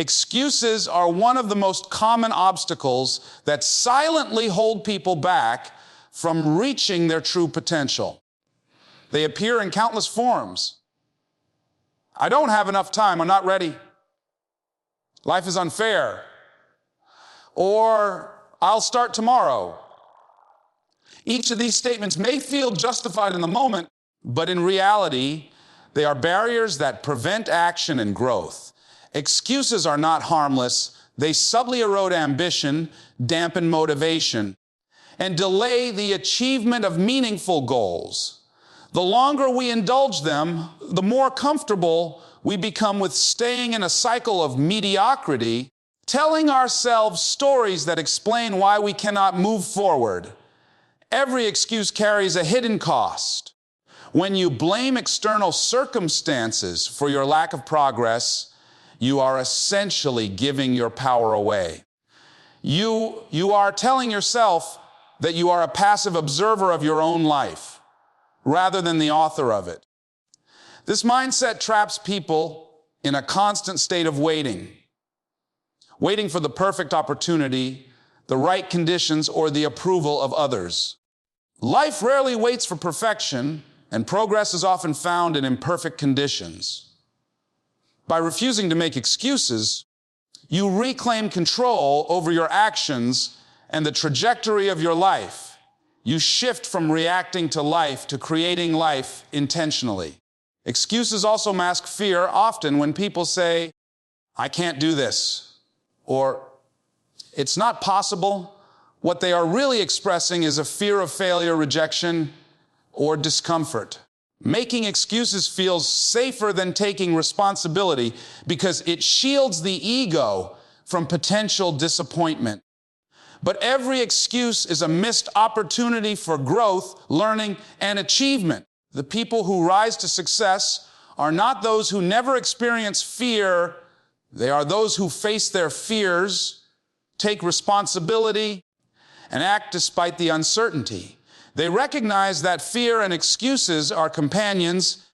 Excuses are one of the most common obstacles that silently hold people back from reaching their true potential. They appear in countless forms. I don't have enough time, I'm not ready. Life is unfair. Or I'll start tomorrow. Each of these statements may feel justified in the moment, but in reality, they are barriers that prevent action and growth. Excuses are not harmless. They subtly erode ambition, dampen motivation, and delay the achievement of meaningful goals. The longer we indulge them, the more comfortable we become with staying in a cycle of mediocrity, telling ourselves stories that explain why we cannot move forward. Every excuse carries a hidden cost. When you blame external circumstances for your lack of progress, you are essentially giving your power away. You are telling yourself that you are a passive observer of your own life, rather than the author of it. This mindset traps people in a constant state of waiting for the perfect opportunity, the right conditions, or the approval of others. Life rarely waits for perfection, and progress is often found in imperfect conditions. By refusing to make excuses, you reclaim control over your actions and the trajectory of your life. You shift from reacting to life to creating life intentionally. Excuses also mask fear. Often when people say, I can't do this, or it's not possible, what they are really expressing is a fear of failure, rejection, or discomfort. Making excuses feels safer than taking responsibility because it shields the ego from potential disappointment. But every excuse is a missed opportunity for growth, learning, and achievement. The people who rise to success are not those who never experience fear. They are those who face their fears, take responsibility, and act despite the uncertainty. They recognize that fear and excuses are companions,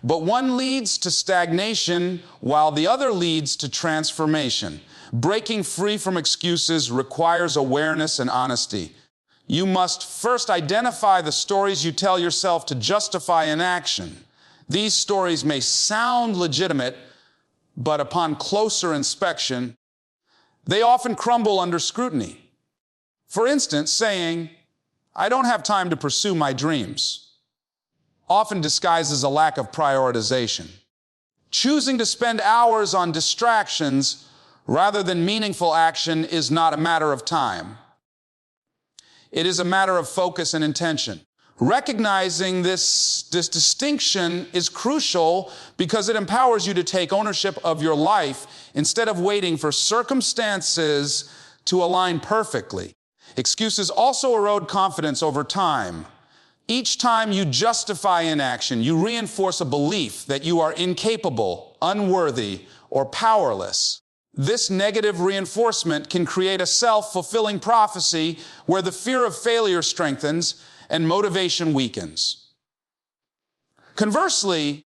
but one leads to stagnation while the other leads to transformation. Breaking free from excuses requires awareness and honesty. You must first identify the stories you tell yourself to justify inaction. These stories may sound legitimate, but upon closer inspection, they often crumble under scrutiny. For instance, saying, I don't have time to pursue my dreams, often disguises a lack of prioritization. Choosing to spend hours on distractions rather than meaningful action is not a matter of time. It is a matter of focus and intention. Recognizing this distinction is crucial because it empowers you to take ownership of your life instead of waiting for circumstances to align perfectly. Excuses also erode confidence over time. Each time you justify inaction, you reinforce a belief that you are incapable, unworthy, or powerless. This negative reinforcement can create a self-fulfilling prophecy where the fear of failure strengthens and motivation weakens. Conversely,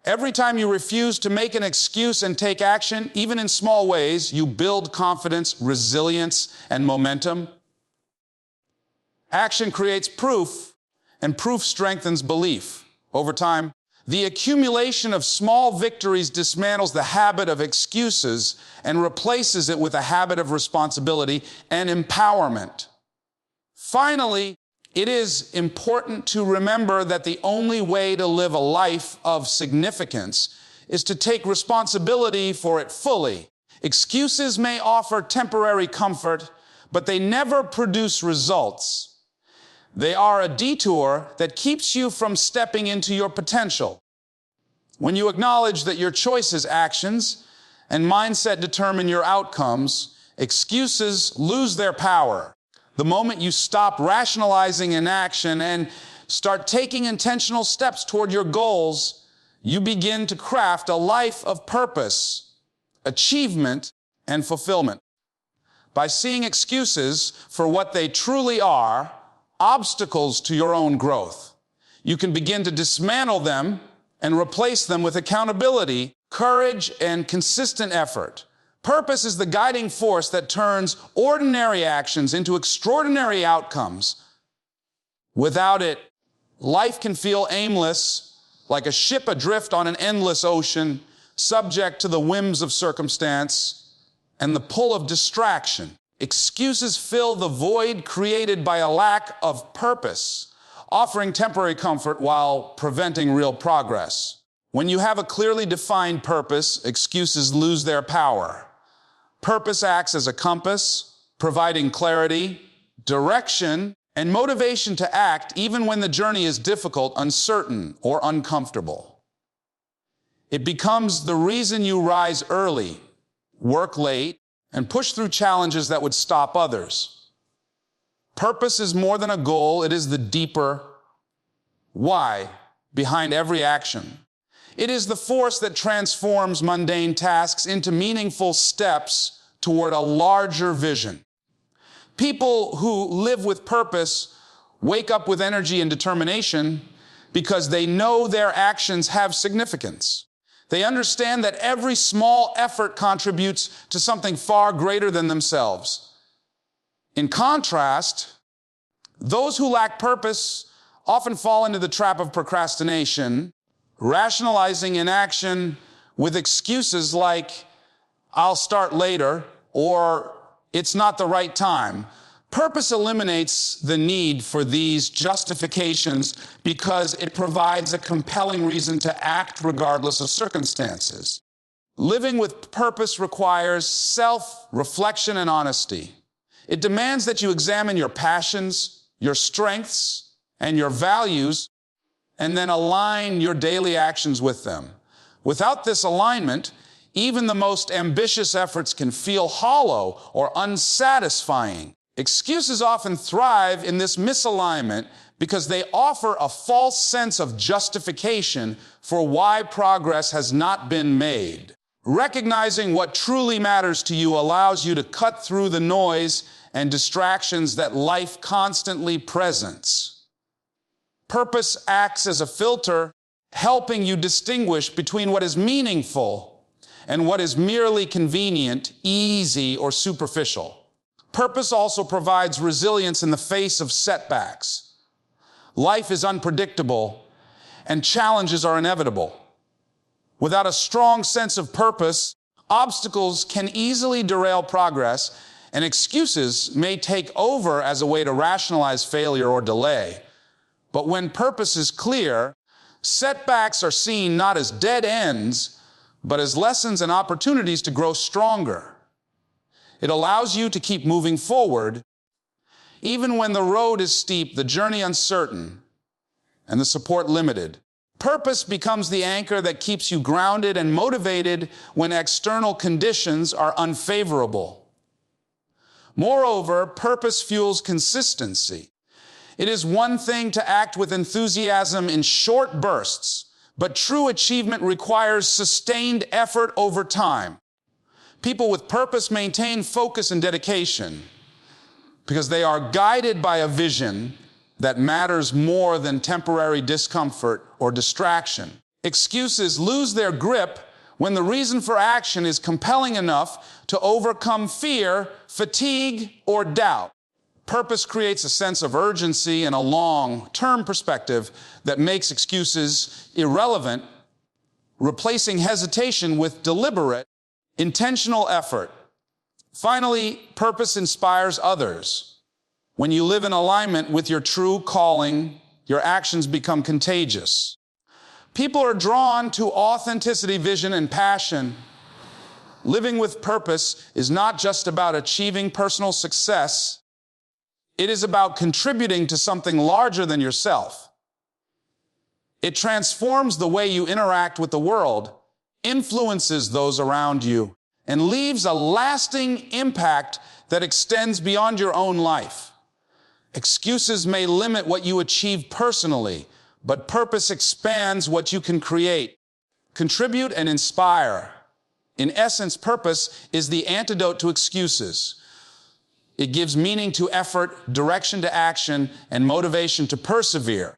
every time you refuse to make an excuse and take action, even in small ways, you build confidence, resilience, and momentum. Action creates proof, and proof strengthens belief. Over time, the accumulation of small victories dismantles the habit of excuses and replaces it with a habit of responsibility and empowerment. Finally, it is important to remember that the only way to live a life of significance is to take responsibility for it fully. Excuses may offer temporary comfort, but they never produce results. They are a detour that keeps you from stepping into your potential. When you acknowledge that your choices, actions, and mindset determine your outcomes, excuses lose their power. The moment you stop rationalizing inaction and start taking intentional steps toward your goals, you begin to craft a life of purpose, achievement, and fulfillment. By seeing excuses for what they truly are, obstacles to your own growth, you can begin to dismantle them and replace them with accountability, courage, and consistent effort. Purpose is the guiding force that turns ordinary actions into extraordinary outcomes. Without it, life can feel aimless, like a ship adrift on an endless ocean, subject to the whims of circumstance and the pull of distraction. Excuses fill the void created by a lack of purpose, offering temporary comfort while preventing real progress. When you have a clearly defined purpose, excuses lose their power. Purpose acts as a compass, providing clarity, direction, and motivation to act even when the journey is difficult, uncertain, or uncomfortable. It becomes the reason you rise early, work late, and push through challenges that would stop others. Purpose is more than a goal, it is the deeper why behind every action. It is the force that transforms mundane tasks into meaningful steps toward a larger vision. People who live with purpose wake up with energy and determination because they know their actions have significance. They understand that every small effort contributes to something far greater than themselves. In contrast, those who lack purpose often fall into the trap of procrastination, rationalizing inaction with excuses like, "I'll start later," or "it's not the right time." Purpose eliminates the need for these justifications because it provides a compelling reason to act regardless of circumstances. Living with purpose requires self-reflection and honesty. It demands that you examine your passions, your strengths, and your values, and then align your daily actions with them. Without this alignment, even the most ambitious efforts can feel hollow or unsatisfying. Excuses often thrive in this misalignment because they offer a false sense of justification for why progress has not been made. Recognizing what truly matters to you allows you to cut through the noise and distractions that life constantly presents. Purpose acts as a filter, helping you distinguish between what is meaningful and what is merely convenient, easy, or superficial. Purpose also provides resilience in the face of setbacks. Life is unpredictable, and challenges are inevitable. Without a strong sense of purpose, obstacles can easily derail progress, and excuses may take over as a way to rationalize failure or delay. But when purpose is clear, setbacks are seen not as dead ends, but as lessons and opportunities to grow stronger. It allows you to keep moving forward, even when the road is steep, the journey uncertain, and the support limited. Purpose becomes the anchor that keeps you grounded and motivated when external conditions are unfavorable. Moreover, purpose fuels consistency. It is one thing to act with enthusiasm in short bursts, but true achievement requires sustained effort over time. People with purpose maintain focus and dedication because they are guided by a vision that matters more than temporary discomfort or distraction. Excuses lose their grip when the reason for action is compelling enough to overcome fear, fatigue, or doubt. Purpose creates a sense of urgency and a long-term perspective that makes excuses irrelevant, replacing hesitation with deliberate, intentional effort. Finally, purpose inspires others. When you live in alignment with your true calling, your actions become contagious. People are drawn to authenticity, vision, and passion. Living with purpose is not just about achieving personal success. It is about contributing to something larger than yourself. It transforms the way you interact with the world, influences those around you, and leaves a lasting impact that extends beyond your own life. Excuses may limit what you achieve personally, but purpose expands what you can create, contribute, and inspire. In essence, purpose is the antidote to excuses. It gives meaning to effort, direction to action, and motivation to persevere.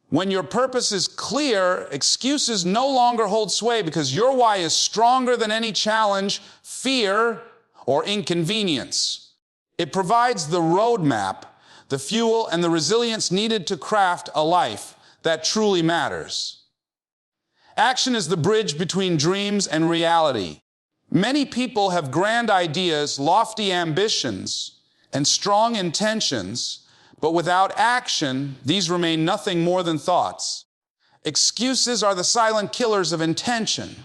When your purpose is clear, excuses no longer hold sway because your why is stronger than any challenge, fear, or inconvenience. It provides the roadmap, the fuel, and the resilience needed to craft a life that truly matters. Action is the bridge between dreams and reality. Many people have grand ideas, lofty ambitions, and strong intentions, but without action, these remain nothing more than thoughts. Excuses are the silent killers of intention.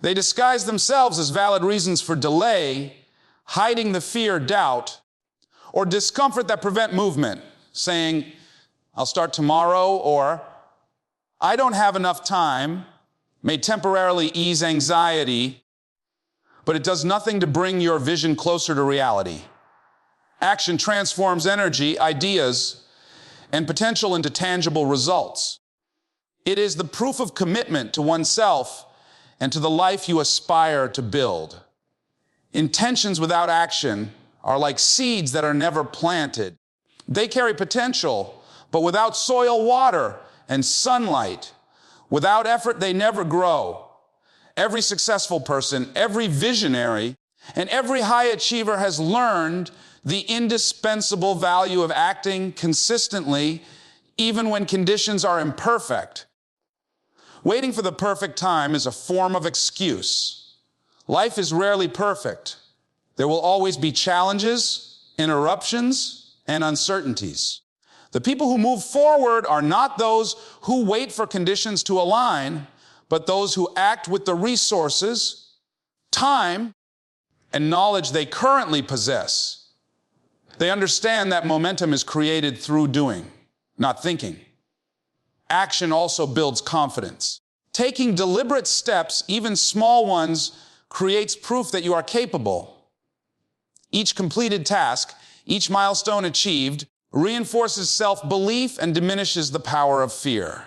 They disguise themselves as valid reasons for delay, hiding the fear, doubt, or discomfort that prevent movement, saying, "I'll start tomorrow," or "I don't have enough time," may temporarily ease anxiety, but it does nothing to bring your vision closer to reality. Action transforms energy, ideas, and potential into tangible results. It is the proof of commitment to oneself and to the life you aspire to build. Intentions without action are like seeds that are never planted. They carry potential, but without soil, water, and sunlight, without effort, they never grow. Every successful person, every visionary, and every high achiever has learned the indispensable value of acting consistently, even when conditions are imperfect. Waiting for the perfect time is a form of excuse. Life is rarely perfect. There will always be challenges, interruptions, and uncertainties. The people who move forward are not those who wait for conditions to align, but those who act with the resources, time, and knowledge they currently possess. They understand that momentum is created through doing, not thinking. Action also builds confidence. Taking deliberate steps, even small ones, creates proof that you are capable. Each completed task, each milestone achieved, reinforces self-belief and diminishes the power of fear.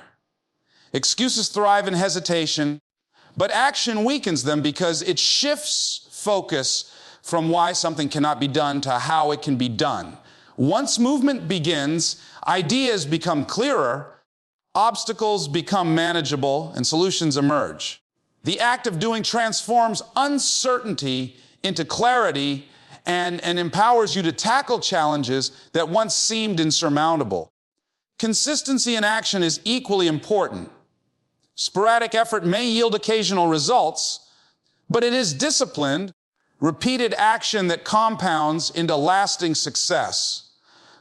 Excuses thrive in hesitation, but action weakens them because it shifts focus from why something cannot be done to how it can be done. Once movement begins, ideas become clearer, obstacles become manageable, and solutions emerge. The act of doing transforms uncertainty into clarity and empowers you to tackle challenges that once seemed insurmountable. Consistency in action is equally important. Sporadic effort may yield occasional results, but it is disciplined, repeated action that compounds into lasting success.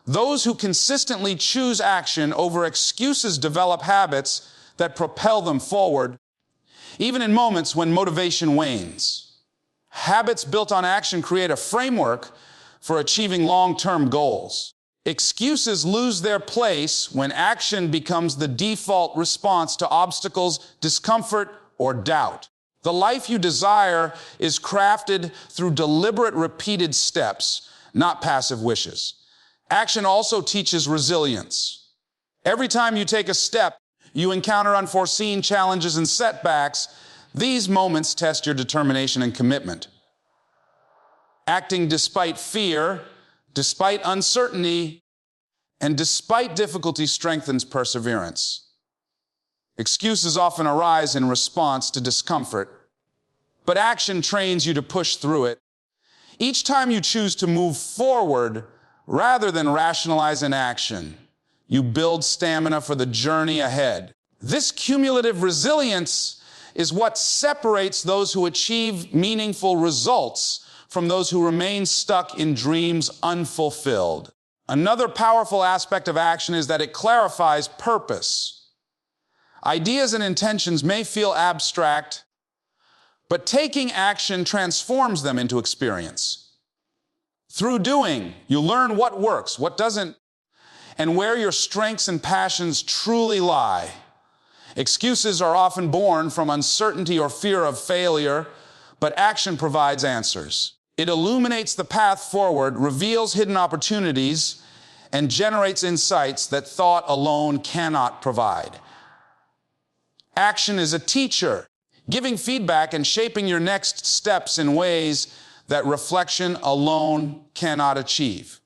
Those who consistently choose action over excuses develop habits that propel them forward, even in moments when motivation wanes. Habits built on action create a framework for achieving long-term goals. Excuses lose their place when action becomes the default response to obstacles, discomfort, or doubt. The life you desire is crafted through deliberate, repeated steps, not passive wishes. Action also teaches resilience. Every time you take a step, you encounter unforeseen challenges and setbacks. These moments test your determination and commitment. Acting despite fear, despite uncertainty, and despite difficulty strengthens perseverance. Excuses often arise in response to discomfort, but action trains you to push through it. Each time you choose to move forward rather than rationalize inaction, you build stamina for the journey ahead. This cumulative resilience is what separates those who achieve meaningful results from those who remain stuck in dreams unfulfilled. Another powerful aspect of action is that it clarifies purpose. Ideas and intentions may feel abstract, but taking action transforms them into experience. Through doing, you learn what works, what doesn't, and where your strengths and passions truly lie. Excuses are often born from uncertainty or fear of failure, but action provides answers. It illuminates the path forward, reveals hidden opportunities, and generates insights that thought alone cannot provide. Action is a teacher, giving feedback and shaping your next steps in ways that reflection alone cannot achieve.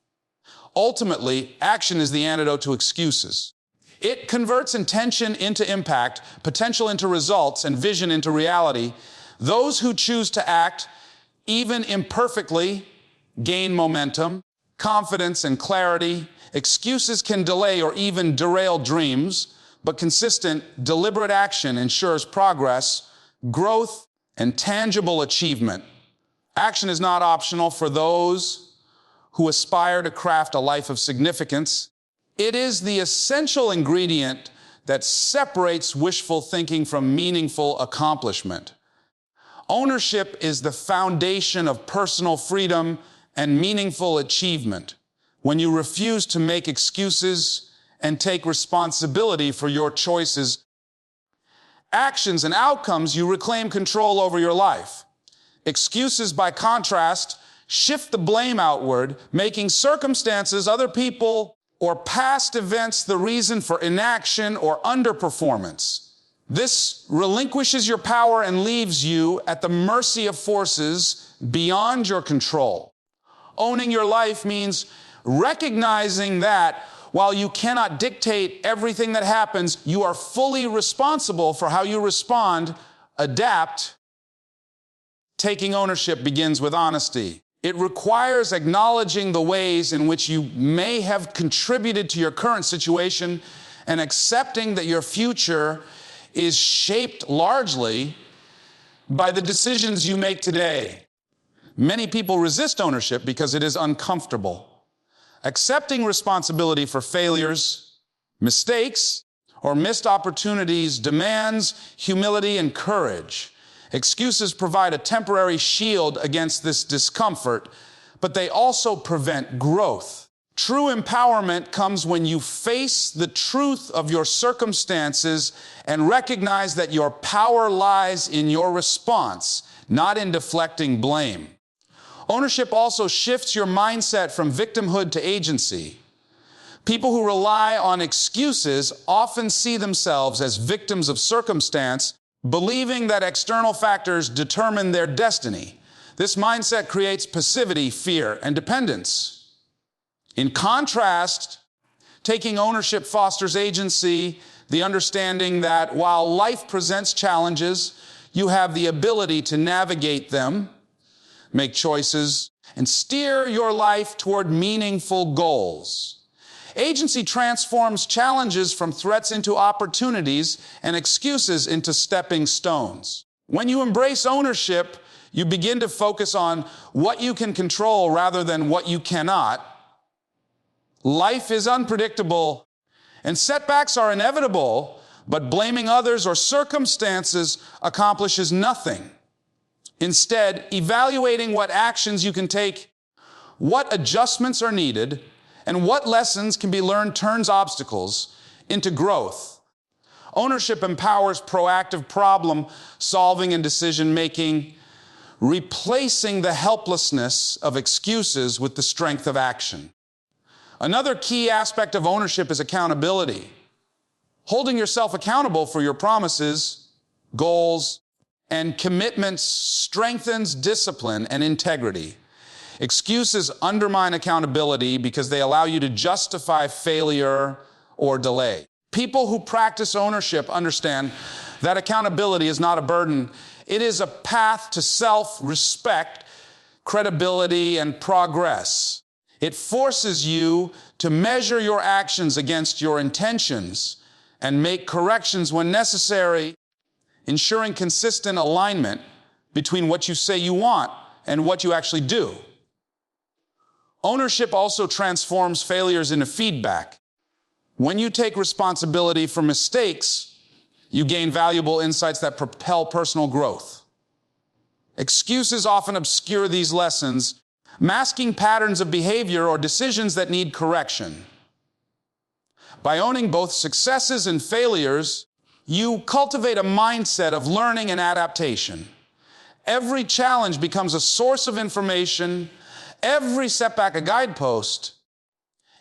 Ultimately, action is the antidote to excuses. It converts intention into impact, potential into results, and vision into reality. Those who choose to act, even imperfectly, gain momentum, confidence, and clarity. Excuses can delay or even derail dreams, but consistent, deliberate action ensures progress, growth, and tangible achievement. Action is not optional for those who aspire to craft a life of significance. It is the essential ingredient that separates wishful thinking from meaningful accomplishment. Ownership is the foundation of personal freedom and meaningful achievement. When you refuse to make excuses and take responsibility for your choices, actions, and outcomes, you reclaim control over your life. Excuses, by contrast, shift the blame outward, making circumstances, other people, or past events the reason for inaction or underperformance. This relinquishes your power and leaves you at the mercy of forces beyond your control. Owning your life means recognizing that while you cannot dictate everything that happens, you are fully responsible for how you respond, adapt. Taking ownership begins with honesty. It requires acknowledging the ways in which you may have contributed to your current situation and accepting that your future is shaped largely by the decisions you make today. Many people resist ownership because it is uncomfortable. Accepting responsibility for failures, mistakes, or missed opportunities demands humility and courage. Excuses provide a temporary shield against this discomfort, but they also prevent growth. True empowerment comes when you face the truth of your circumstances and recognize that your power lies in your response, not in deflecting blame. Ownership also shifts your mindset from victimhood to agency. People who rely on excuses often see themselves as victims of circumstance, believing that external factors determine their destiny. This mindset creates passivity, fear, and dependence. In contrast, taking ownership fosters agency, the understanding that while life presents challenges, you have the ability to navigate them, make choices, and steer your life toward meaningful goals. Agency transforms challenges from threats into opportunities and excuses into stepping stones. When you embrace ownership, you begin to focus on what you can control rather than what you cannot. Life is unpredictable, and setbacks are inevitable, but blaming others or circumstances accomplishes nothing. Instead, evaluating what actions you can take, what adjustments are needed, and what lessons can be learned turns obstacles into growth. Ownership empowers proactive problem solving and decision making, replacing the helplessness of excuses with the strength of action. Another key aspect of ownership is accountability. Holding yourself accountable for your promises, goals, and commitments strengthens discipline and integrity. Excuses undermine accountability because they allow you to justify failure or delay. People who practice ownership understand that accountability is not a burden. It is a path to self-respect, credibility, and progress. It forces you to measure your actions against your intentions and make corrections when necessary, ensuring consistent alignment between what you say you want and what you actually do. Ownership also transforms failures into feedback. When you take responsibility for mistakes, you gain valuable insights that propel personal growth. Excuses often obscure these lessons, masking patterns of behavior or decisions that need correction. By owning both successes and failures, you cultivate a mindset of learning and adaptation. Every challenge becomes a source of information, every setback a guidepost,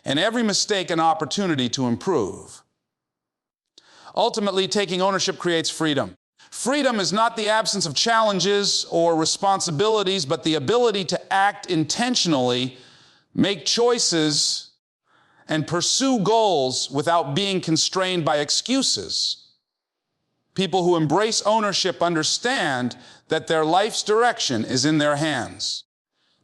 and every mistake an opportunity to improve. Ultimately, taking ownership creates freedom. Freedom is not the absence of challenges or responsibilities, but the ability to act intentionally, make choices, and pursue goals without being constrained by excuses. People who embrace ownership understand that their life's direction is in their hands.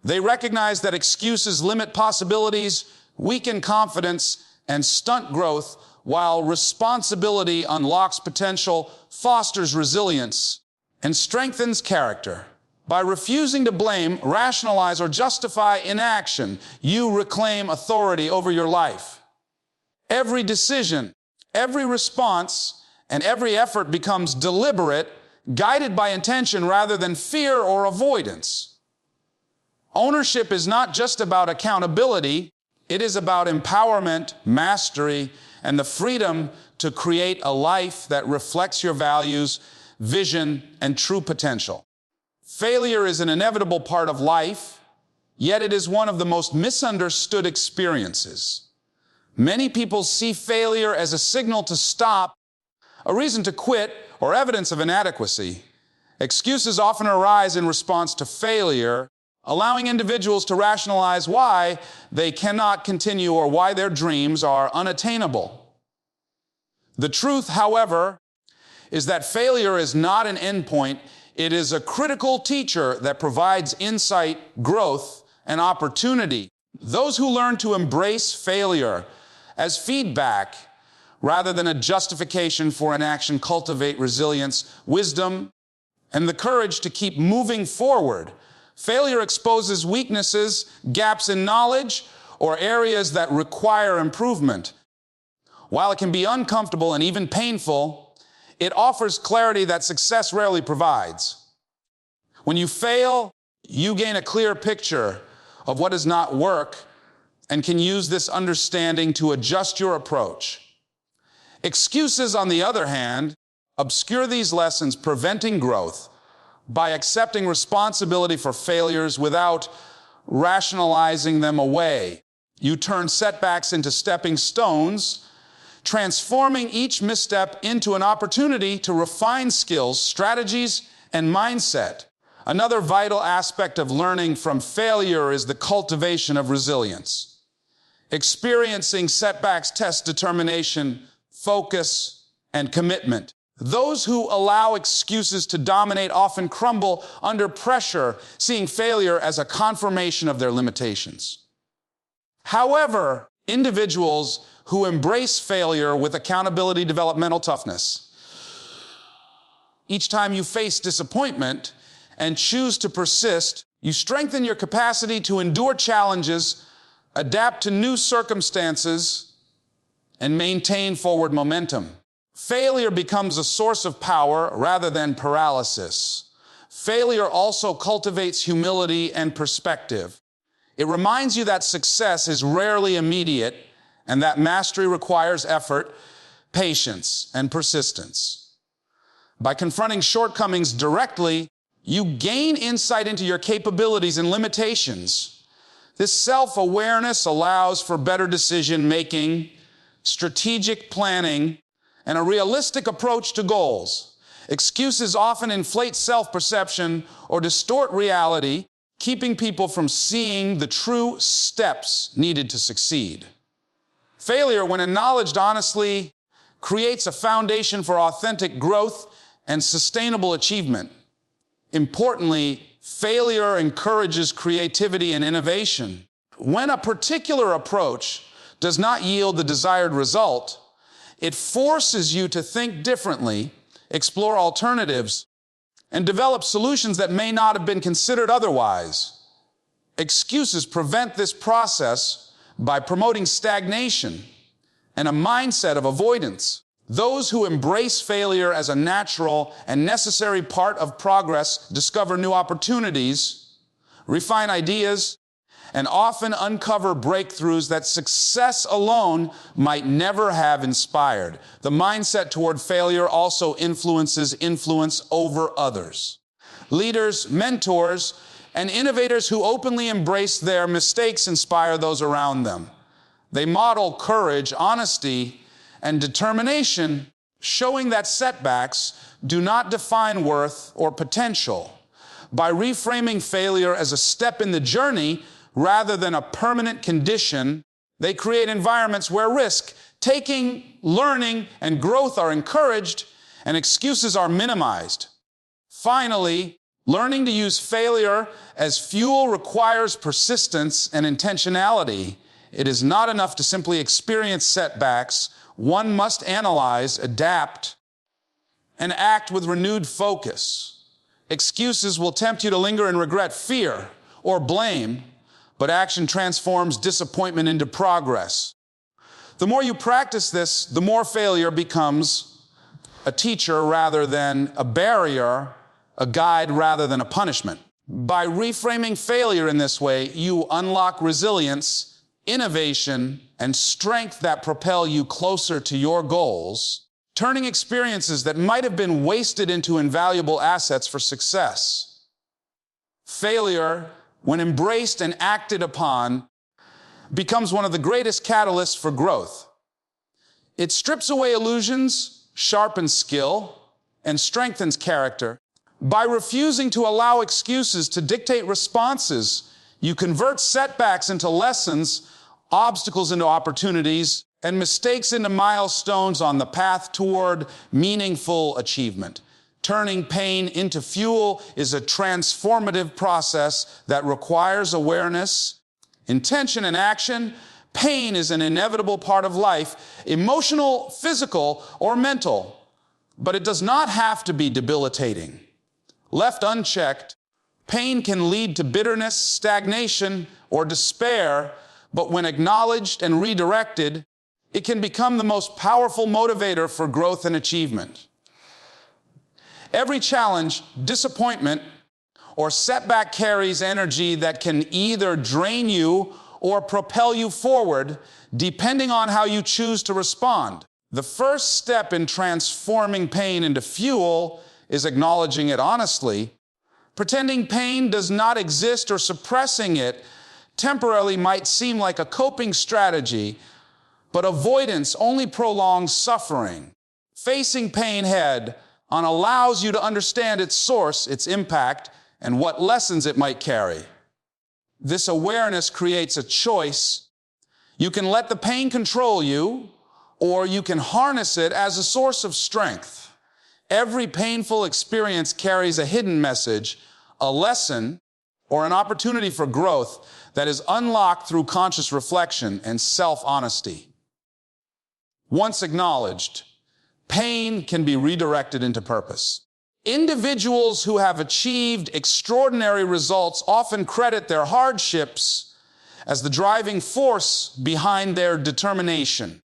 They recognize that excuses limit possibilities, weaken confidence, and stunt growth, while responsibility unlocks potential, fosters resilience, and strengthens character. By refusing to blame, rationalize, or justify inaction, you reclaim authority over your life. Every decision, every response, and every effort becomes deliberate, guided by intention rather than fear or avoidance. Ownership is not just about accountability, it is about empowerment, mastery, and the freedom to create a life that reflects your values, vision, and true potential. Failure is an inevitable part of life, yet it is one of the most misunderstood experiences. Many people see failure as a signal to stop, a reason to quit, or evidence of inadequacy. Excuses often arise in response to failure, allowing individuals to rationalize why they cannot continue or why their dreams are unattainable. The truth, however, is that failure is not an endpoint. It is a critical teacher that provides insight, growth, and opportunity. Those who learn to embrace failure as feedback rather than a justification for inaction cultivate resilience, wisdom, and the courage to keep moving forward. Failure exposes weaknesses, gaps in knowledge, or areas that require improvement. While it can be uncomfortable and even painful, it offers clarity that success rarely provides. When you fail, you gain a clear picture of what does not work and can use this understanding to adjust your approach. Excuses, on the other hand, obscure these lessons, preventing growth by accepting responsibility for failures without rationalizing them away. You turn setbacks into stepping stones, transforming each misstep into an opportunity to refine skills, strategies, and mindset. Another vital aspect of learning from failure is the cultivation of resilience. Experiencing setbacks tests determination, focus, and commitment. Those who allow excuses to dominate often crumble under pressure, seeing failure as a confirmation of their limitations. However, individuals who embrace failure with accountability develop mental toughness. Each time you face disappointment and choose to persist, you strengthen your capacity to endure challenges, adapt to new circumstances, and maintain forward momentum. Failure becomes a source of power rather than paralysis. Failure also cultivates humility and perspective. It reminds you that success is rarely immediate and that mastery requires effort, patience, and persistence. By confronting shortcomings directly, you gain insight into your capabilities and limitations. This self-awareness allows for better decision-making, strategic planning, and a realistic approach to goals. Excuses often inflate self-perception or distort reality, keeping people from seeing the true steps needed to succeed. Failure, when acknowledged honestly, creates a foundation for authentic growth and sustainable achievement. Importantly, failure encourages creativity and innovation. When a particular approach does not yield the desired result, it forces you to think differently, explore alternatives, and develop solutions that may not have been considered otherwise. Excuses prevent this process by promoting stagnation and a mindset of avoidance. Those who embrace failure as a natural and necessary part of progress discover new opportunities, refine ideas, and often uncover breakthroughs that success alone might never have inspired. The mindset toward failure also influences influence over others. Leaders, mentors, and innovators who openly embrace their mistakes inspire those around them. They model courage, honesty, and determination, showing that setbacks do not define worth or potential. By reframing failure as a step in the journey rather than a permanent condition, They create environments where risk, taking, learning, and growth are encouraged, and excuses are minimized. Finally, learning to use failure as fuel requires persistence and intentionality. It is not enough to simply experience setbacks. One must analyze, adapt, and act with renewed focus. Excuses will tempt you to linger in regret, fear, or blame, but action transforms disappointment into progress. The more you practice this, the more failure becomes a teacher rather than a barrier, a guide rather than a punishment. By reframing failure in this way, you unlock resilience, innovation, and strength that propel you closer to your goals, turning experiences that might have been wasted into invaluable assets for success. Failure, when embraced and acted upon, becomes one of the greatest catalysts for growth. It strips away illusions, sharpens skill, and strengthens character. By refusing to allow excuses to dictate responses, you convert setbacks into lessons, obstacles into opportunities, and mistakes into milestones on the path toward meaningful achievement. Turning pain into fuel is a transformative process that requires awareness, intention, and action. Pain is an inevitable part of life, emotional, physical, or mental, but it does not have to be debilitating. Left unchecked, pain can lead to bitterness, stagnation, or despair, but when acknowledged and redirected, it can become the most powerful motivator for growth and achievement. Every challenge, disappointment, or setback carries energy that can either drain you or propel you forward, depending on how you choose to respond. The first step in transforming pain into fuel is acknowledging it honestly. Pretending pain does not exist or suppressing it temporarily might seem like a coping strategy, but avoidance only prolongs suffering. Facing pain head-on allows you to understand its source, its impact, and what lessons it might carry. This awareness creates a choice. You can let the pain control you, or you can harness it as a source of strength. Every painful experience carries a hidden message, a lesson, or an opportunity for growth that is unlocked through conscious reflection and self-honesty. Once acknowledged, pain can be redirected into purpose. Individuals who have achieved extraordinary results often credit their hardships as the driving force behind their determination.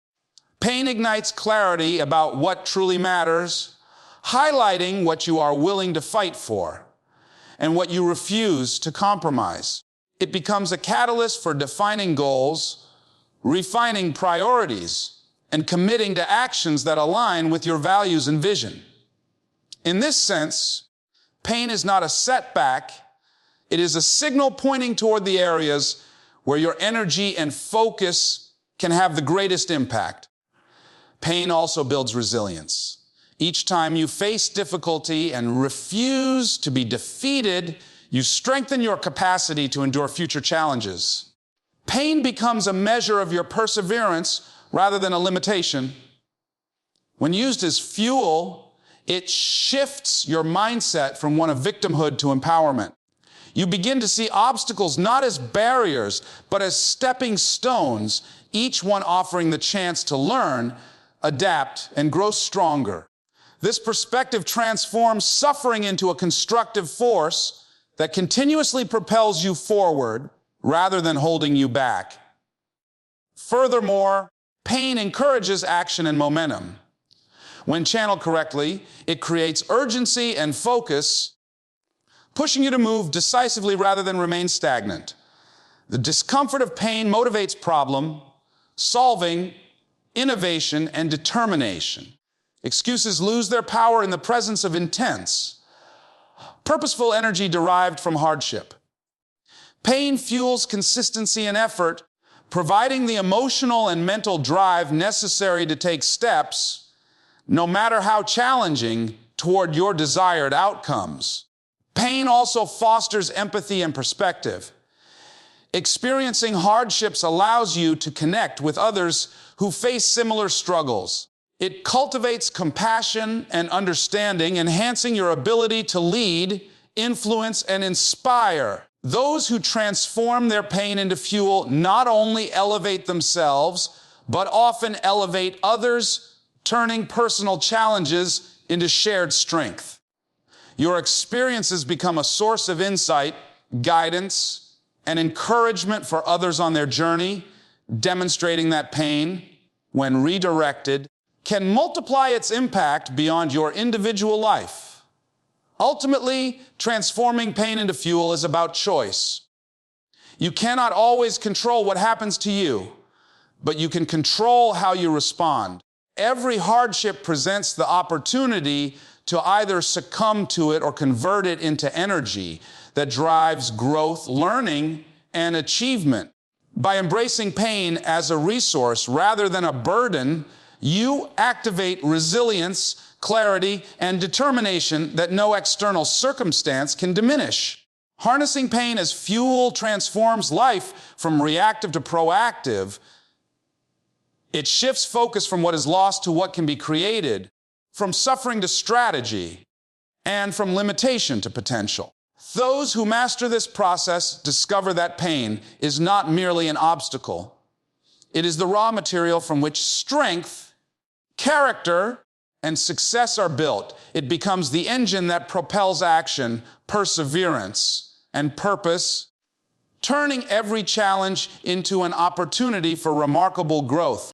Pain ignites clarity about what truly matters, highlighting what you are willing to fight for and what you refuse to compromise. It becomes a catalyst for defining goals, refining priorities, and committing to actions that align with your values and vision. In this sense, pain is not a setback. It is a signal pointing toward the areas where your energy and focus can have the greatest impact. Pain also builds resilience. Each time you face difficulty and refuse to be defeated, you strengthen your capacity to endure future challenges. Pain becomes a measure of your perseverance rather than a limitation. When used as fuel, it shifts your mindset from one of victimhood to empowerment. You begin to see obstacles not as barriers, but as stepping stones, each one offering the chance to learn, adapt, and grow stronger. This perspective transforms suffering into a constructive force that continuously propels you forward rather than holding you back. Furthermore, pain encourages action and momentum. When channeled correctly, it creates urgency and focus, pushing you to move decisively rather than remain stagnant. The discomfort of pain motivates problem solving, innovation, and determination. Excuses lose their power in the presence of intense, purposeful energy derived from hardship. Pain fuels consistency and effort, providing the emotional and mental drive necessary to take steps, no matter how challenging, toward your desired outcomes. Pain also fosters empathy and perspective. Experiencing hardships allows you to connect with others who face similar struggles. It cultivates compassion and understanding, enhancing your ability to lead, influence, and inspire. Those who transform their pain into fuel not only elevate themselves, but often elevate others, turning personal challenges into shared strength. Your experiences become a source of insight, guidance, and encouragement for others on their journey, demonstrating that pain, when redirected, can multiply its impact beyond your individual life. Ultimately, transforming pain into fuel is about choice. You cannot always control what happens to you, but you can control how you respond. Every hardship presents the opportunity to either succumb to it or convert it into energy that drives growth, learning, and achievement. By embracing pain as a resource rather than a burden, you activate resilience, clarity, and determination that no external circumstance can diminish. Harnessing pain as fuel transforms life from reactive to proactive. It shifts focus from what is lost to what can be created, from suffering to strategy, and from limitation to potential. Those who master this process discover that pain is not merely an obstacle. It is the raw material from which strength, character, and success are built. It becomes the engine that propels action, perseverance, and purpose, turning every challenge into an opportunity for remarkable growth.